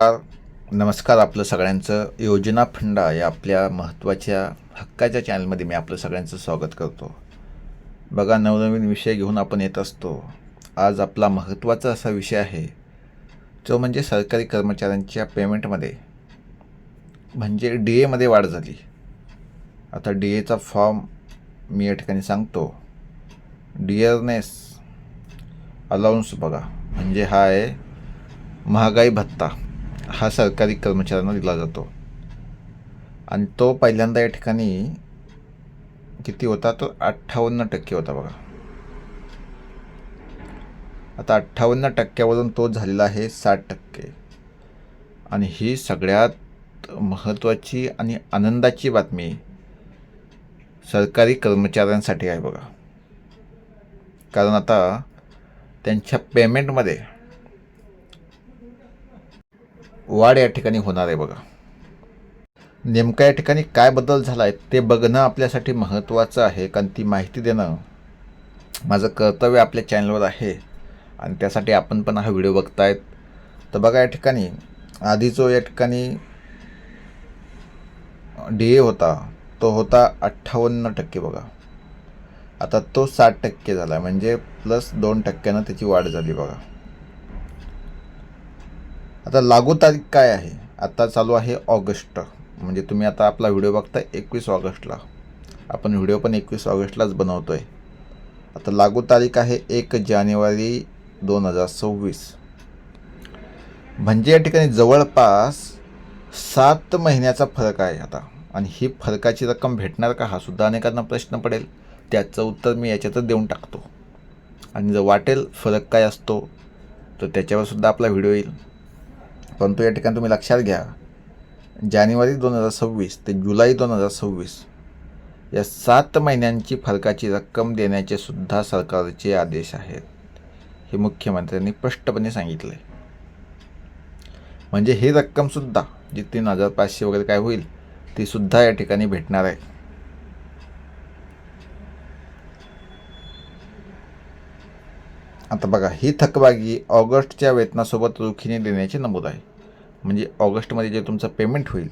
नमस्कार. आपलं सगळ्यांचं योजना फंडा या आपल्या महत्त्वाच्या हक्काच्या चॅनलमध्ये मी आपलं सगळ्यांचं स्वागत करतो. बघा, नवनवीन विषय घेऊन आपण येत असतो. आज आपला महत्त्वाचा असा विषय आहे तो म्हणजे सरकारी कर्मचाऱ्यांच्या पेमेंटमध्ये म्हणजे DAमध्ये वाढ झाली. आता DAचा फॉर्म मी या ठिकाणी सांगतो. डिअरनेस अलाउन्स बघा, म्हणजे हा आहे महागाई भत्ता. हा सरकारी कर्मचाऱ्यांना दिला जातो आणि तो पहिल्यांदा या ठिकाणी किती होता, तो 58% होता बघा. आता 58%वरून तो झालेला आहे 60%. आणि ही सगळ्यात महत्त्वाची आणि आनंदाची बातमी सरकारी कर्मचाऱ्यांसाठी आहे बघा. कारण आता त्यांच्या पेमेंटमध्ये वाढ या ठिकाणी होणार आहे बघा. नेमका या ठिकाणी काय बदल झाला आहे ते बघणं आपल्यासाठी महत्त्वाचं आहे, कारण ती माहिती देणं माझं कर्तव्य आपल्या चॅनलवर आहे आणि त्यासाठी आपण पण हा व्हिडिओ बघतायत. तर बघा, या ठिकाणी आधी जो या ठिकाणी DA होता तो होता 58% बघा. आता तो 60% झाला, म्हणजे +2% त्याची वाढ झाली बघा. आता लागू तारीख काय आहे? आता चालू आहे ऑगस्ट, म्हणजे तुम्ही आता आपला व्हिडिओ बघताय 21 ऑगस्टला. आपण व्हिडिओ पण 21 ऑगस्टलाच बनवतो आहे. आता लागू तारीख आहे 1 जानेवारी 2026. म्हणजे या ठिकाणी जवळपास 7 महिन्याचा फरक आहे आता. आणि ही फरकाची रक्कम भेटणार का, हा सुद्धा अनेकांना प्रश्न पडेल. त्याचं उत्तर मी याच्यातच देऊन टाकतो. आणि जर वाटेल फरक काय असतो तर त्याच्यावर सुद्धा आपला व्हिडिओ येईल. परंतु या ठिकाणी तुम्ही लक्षात घ्या, जानेवारी 2026 ते जुलै 2026 या 7 महिन्यांची फरकाची रक्कम देण्याचे सुद्धा सरकारचे आदेश आहेत. हे मुख्यमंत्र्यांनी स्पष्टपणे सांगितले. म्हणजे ही रक्कमसुद्धा जी 3,500 वगैरे काय होईल ती सुद्धा या ठिकाणी भेटणार आहे. आता बघा, ही थकबाकी ऑगस्टच्या वेतनासोबत रोखीने देण्याचे नमूद आहे. म्हणजे ऑगस्टमध्ये जे तुमचं पेमेंट होईल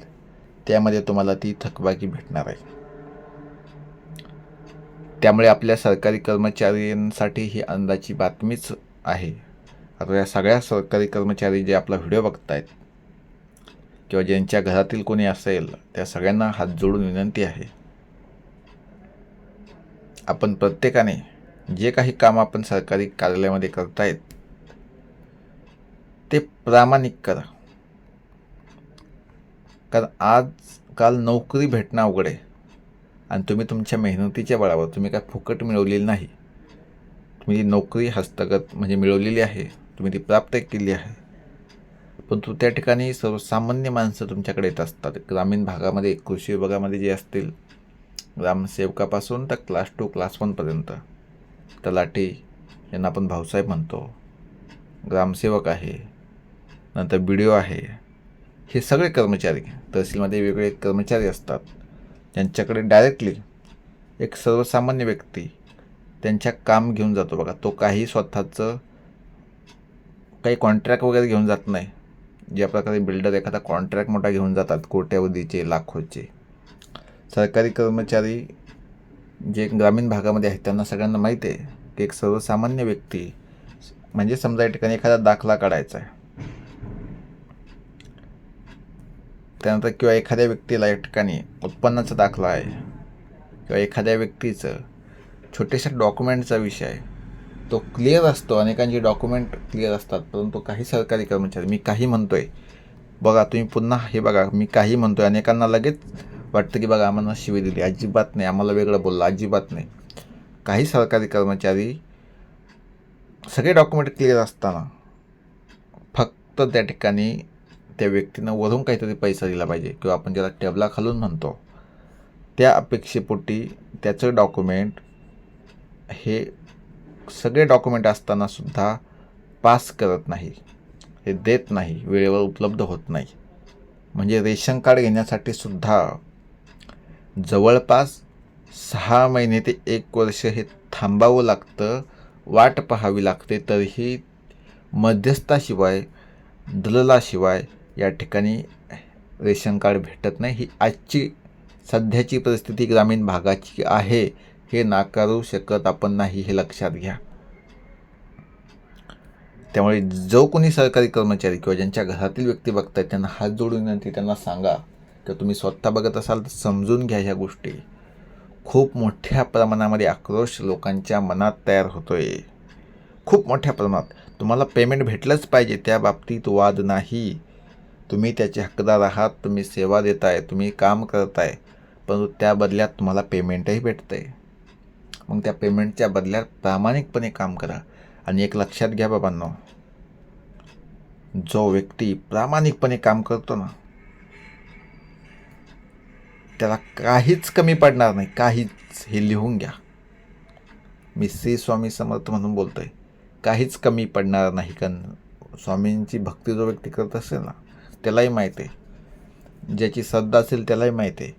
त्यामध्ये तुम्हाला ती थकबाकी भेटणार आहे. त्यामुळे आपल्या सरकारी कर्मचाऱ्यांसाठी ही आनंदाची बातमीच आहे. आता या सगळ्या सरकारी कर्मचारी जे आपला व्हिडिओ बघतायत किंवा ज्यांच्या घरातील कोणी असेल त्या सगळ्यांना हात जोडून विनंती आहे, आपण प्रत्येकाने जे काही काम आपण सरकारी कार्यालयामध्ये करतायत ते प्रामाणिक करा. कारण आजकाल नोकरी भेटणं अवघड आहे आणि तुम्ही तुमच्या मेहनतीच्या बळावर, तुम्ही काय फुकट मिळवलेली नाही, तुम्ही नोकरी हस्तगत म्हणजे मिळवलेली आहे, तुम्ही ती प्राप्त केली आहे. परंतु त्या ठिकाणी सर्वसामान्य माणसं तुमच्याकडे येत असतात. ग्रामीण भागामध्ये, कृषी विभागामध्ये जे असतील, ग्रामसेवकापासून तर क्लास 2 क्लास 1पर्यंत, तलाठी यांना आपण भाऊसाहेब म्हणतो, ग्रामसेवक आहे, नंतर BDO आहे, हे सगळे कर्मचारी तहसीलमध्ये वेगवेगळे कर्मचारी असतात, ज्यांच्याकडे डायरेक्टली एक सर्वसामान्य व्यक्ती त्यांच्या काम घेऊन जातो बघा. तो काही स्वतःचं काही कॉन्ट्रॅक्ट वगैरे घेऊन जात नाही. ज्या प्रकारे बिल्डर एखादा कॉन्ट्रॅक्ट मोठा घेऊन जातात कोट्यावधीचे, लाखोचे, सरकारी कर्मचारी जे ग्रामीण भागामध्ये आहेत त्यांना सगळ्यांना माहिती आहे की एक सर्वसामान्य व्यक्ती, म्हणजे समजा या ठिकाणी एखादा दाखला काढायचा आहे, त्यानंतर किंवा एखाद्या व्यक्तीला या ठिकाणी उत्पन्नाचा दाखला आहे किंवा एखाद्या व्यक्तीचं छोट्याशा डॉक्युमेंटचा विषय आहे, तो क्लिअर असतो. अनेकांचे डॉक्युमेंट क्लिअर असतात, परंतु काही सरकारी कर्मचारी, मी काही म्हणतोय बघा, तुम्ही पुन्हा हे बघा, मी काही म्हणतोय, अनेकांना लगेच वाटतं की बघा आम्हाला शिवी दिली. अजिबात नाही, आम्हाला वेगळं बोललं, अजिबात नाही. काही सरकारी कर्मचारी सगळे डॉक्युमेंट क्लिअर असताना फक्त त्या ठिकाणी त्या व्यक्तीनं वरून काहीतरी पैसा दिला पाहिजे किंवा आपण ज्याला टेबलाखालून म्हणतो त्या अपेक्षेपोटी त्याचं डॉक्युमेंट, हे सगळे डॉक्युमेंट असतानासुद्धा पास करत नाही, हे देत नाही, वेळेवर उपलब्ध होत नाही. म्हणजे रेशन कार्ड घेण्यासाठी सुद्धा जवळपास 6 महिने ते 1 वर्ष हे थांबावं लागतं, वाट पाहावी लागते. तरीही मध्यस्थाशिवाय, दलालाशिवाय या ठिकाणी रेशन कार्ड भेटत नाही. ही आजची सध्याची परिस्थिती ग्रामीण भागाची आहे, हे नाकारू शकत आपण नाही, हे लक्षात घ्या. त्यामुळे जो कोणी सरकारी कर्मचारी किंवा ज्यांच्या घरातील व्यक्ती बघतायत त्यांना हात जोडून विनंती, त्यांना सांगा की तुम्ही स्वतः बघत असाल तर समजून घ्या ह्या गोष्टी. खूप मोठ्या प्रमाणामध्ये आक्रोश लोकांच्या मनात तयार होतोय, खूप मोठ्या प्रमाणात. तुम्हाला पेमेंट भेटलंच पाहिजे, त्या बाबतीत वाद नाही. तुम्ही त्याचे हकदार आहात, तुम्ही सेवा देताय, तुम्ही काम करताय, परंतु त्या बदल्यात तुम्हाला पेमेंटही भेटतं आहे. मग त्या पेमेंटच्या बदल्यात प्रामाणिकपणे काम करा. आणि एक लक्षात घ्या बाबांनो, जो व्यक्ती प्रामाणिकपणे काम करतो ना, त्याला काहीच कमी पडणार नाही, काहीच. हे लिहून घ्या. मी श्री स्वामी समर्थ म्हणून बोलतोय. काहीच कमी पडणार नाही. कारण स्वामींची भक्ती जो व्यक्ती करत असेल ना, त्यालाही माहीत आहे, ज्याची श्रद्धा असेल त्यालाही माहीत आहे.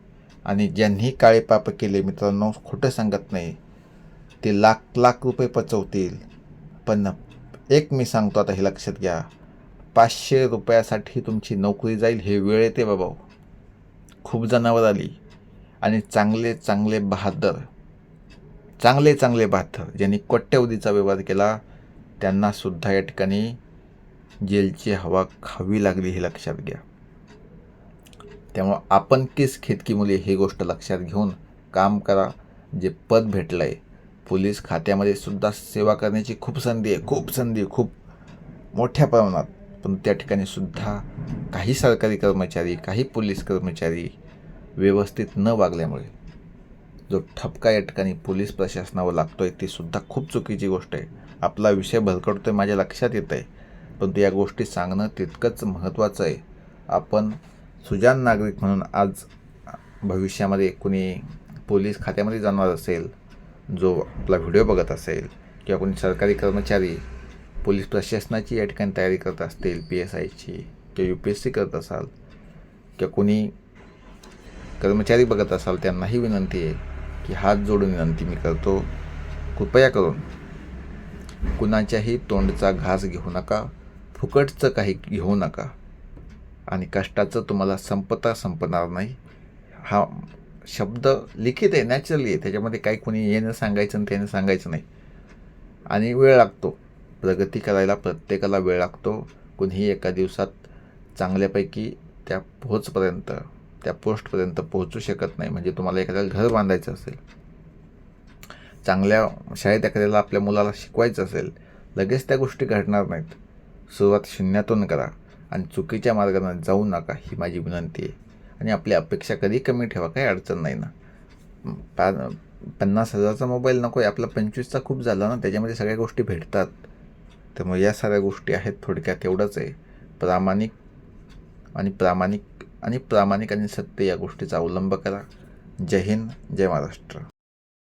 आणि ज्यांनी काळे पाप केले, मित्रांनो खोटं सांगत नाही, ते लाख लाख रुपये पचवतील. पण एक मी सांगतो, आता हे लक्षात घ्या, 500 रुपयासाठी तुमची नोकरी जाईल, हे वेळ येते बाबा. खूप जणांवर आली. आणि चांगले चांगले बहादर ज्यांनी कोट्यवधीचा व्यवहार केला, त्यांनासुद्धा या ठिकाणी जेलची हवा खावी लागली, हे लक्षात घ्या. त्यामुळं आपण किस खेतकी मुली, ही गोष्ट लक्षात घेऊन काम करा. जे पद भेटलं आहे, पोलीस खात्यामध्ये सुद्धा सेवा करण्याची खूप संधी आहे, खूप मोठ्या प्रमाणात. पण त्या ठिकाणी सुद्धा काही सरकारी कर्मचारी, काही पोलीस कर्मचारी व्यवस्थित न वागल्यामुळे जो ठपका या ठिकाणी पोलीस प्रशासनावर लागतोय, ती सुद्धा खूप चुकीची गोष्ट आहे. आपला विषय भरकटतोय माझ्या लक्षात येत आहे, परंतु या गोष्टी सांगणं तितकंच महत्त्वाचं आहे. आपण सुजाण नागरिक म्हणून आज भविष्यामध्ये कोणी पोलीस खात्यामध्ये जाणार असेल, जो आपला व्हिडिओ बघत असेल, किंवा कोणी सरकारी कर्मचारी पोलीस प्रशासनाची या ठिकाणी तयारी करत असतील, PSIची किंवा UPSC करत असाल, किंवा कोणी कर्मचारी बघत असाल, त्यांनाही विनंती आहे की हात जोडून विनंती मी करतो, कृपया करून कुणाच्याही तोंडचा घास घेऊ नका, फुकटचं काही घेऊ नका. आणि कष्टाचं तुम्हाला संपणार नाही. हा शब्द लिखित आहे, नॅचरली आहे, त्याच्यामध्ये काही कोणी येणं सांगायचं आणि त्याने सांगायचं नाही. आणि वेळ लागतो प्रगती करायला, प्रत्येकाला वेळ लागतो. कुणीही एका दिवसात चांगल्यापैकी त्या पोस्टपर्यंत पोहोचू शकत नाही. म्हणजे तुम्हाला एखाद्याला घर बांधायचं असेल, चांगल्या शाळेत एखाद्याला आपल्या मुलाला शिकवायचं असेल, लगेच त्या गोष्टी घडणार नाहीत. सुरुवात शून्यातून करा आणि चुकीच्या मार्गाने जाऊ नका, ही माझी विनंती आहे. आणि आपल्या अपेक्षा कधी कमी ठेवा, काही अडचण नाही ना. 50,000चा मोबाईल नको आहे, आपला 25चा खूप झाला ना, त्याच्यामध्ये सगळ्या गोष्टी भेटतात. त्यामुळे या साऱ्या गोष्टी आहेत. थोडक्यात एवढंच आहे, प्रामाणिक आणि सत्य या गोष्टीचा अवलंब करा. जय हिंद, जय महाराष्ट्र.